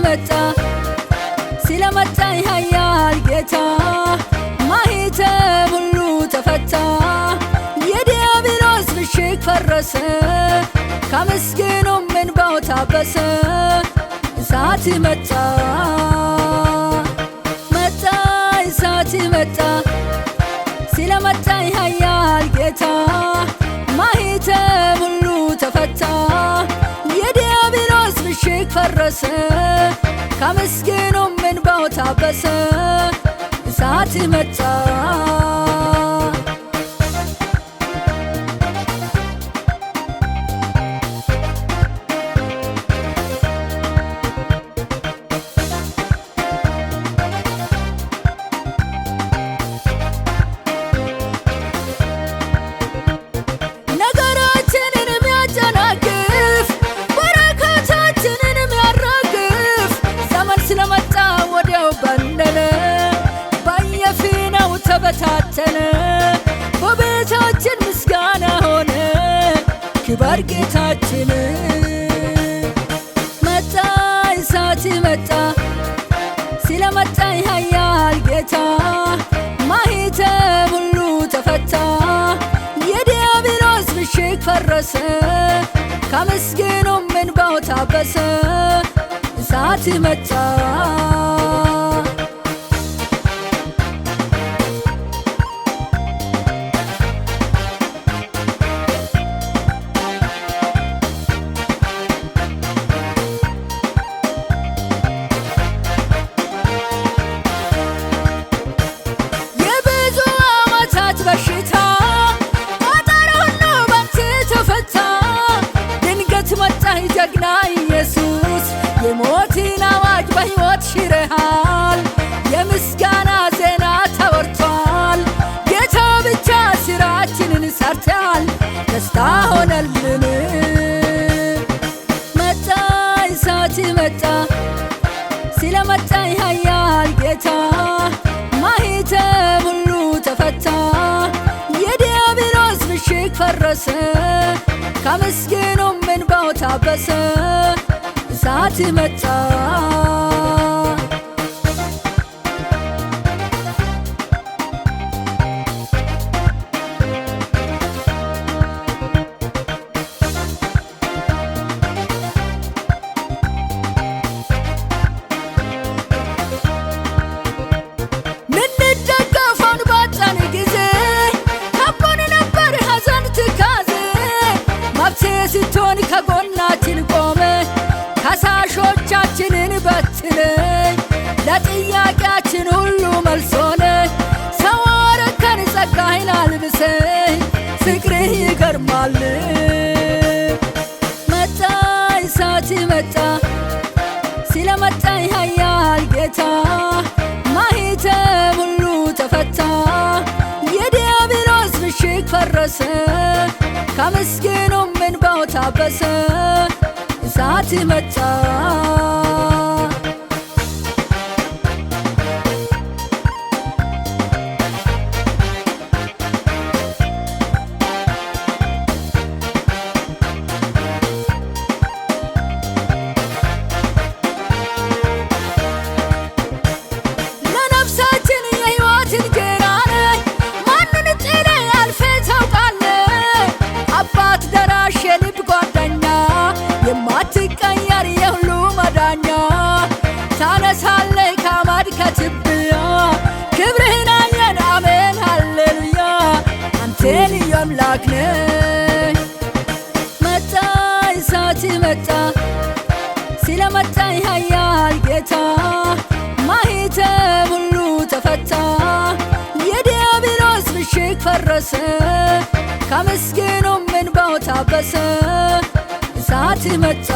መጣ ስለመጣ ይሃያል ጌታ ማኅተም ሁሉ ተፈታ የዲያብሎስ ምሽግ ፈረሰ ካመስገኑም እንባው ታበሰ እሳት መጣ እሳት መጣ ስለመጣ ይሃያል ጌታ ማኅተም ሁሉ ተፈታ የዲያብሎስ ምሽግ ፈረሰ ካመስገኑም እንባው ታበሰ እሳት መጣ ተበታተነ በቤታችን ምስጋና ሆነ ክብር ጌታችን መጣ እሳት መጣ ስለመጣ ይሃያል ጌታ ማኅተም ሁሉ ተፈታ የዲያብሎስ ምሽግ ፈረሰ ካመስገኑም እንባው ታበሰ እሳት መጣ በሽታ ቋጠሮ ሁሉ ባንተ ተፈታ ድንገት መጣ ጀግና ኢየሱስ የሞትን አዋጅ በሕይወት ሽረሃል የምስጋና ዜና ተወርቷል ጌታ ብቻ ስራችንን ሰርተሃል ደስታ ሆነልን መጣ እሳት መጣ ስለመጣ ይሃያል ጌታ ማኅተም ሁሉ ተፈታ የዲያብሎስ ምሽግ ፈረሰ ካመስገኑም እንባው ታበሰ እሳት መጣ ስትሆን ከጎናችን ቆመ ከሳሾቻችንን በትነ ለጥያቄያችን ሁሉ መልስ ሆነ ሰው አረከን ጸጋህን አልብሰኝ ፍቅርህ ይገርማል መጣ እሳት መጣ ስለመጣ ይሃያል ጌታ ማኅተም ሁሉ ተፈታ የዲያብሎስ ምሽግ ፈረሰ ካመስገኑም እንባው ታበሰ እሳት መጣ ለነፍሳችን የሕይወት እንጀራ ነህ ማንን ጥለህ አልፈህ ታውቃለህ አባት ደራሽ የልብ ጓደኛ የማትቀየር የሁሉ መዳኛ ታነሳለህ ከአመድ ከትቢያ ክብርህን አየን አሜን ሃሌሉያ አንተ ልዩ አምላክ ነህ መጣ እሳት መጣ ስለመጣ ይሃያል ጌታ ማኅተም ሁሉ ተፈታ የዲያብሎስ ምሽግ ፈረሰ ካመስገኑም እንባው ታበሰ እሳት መጣ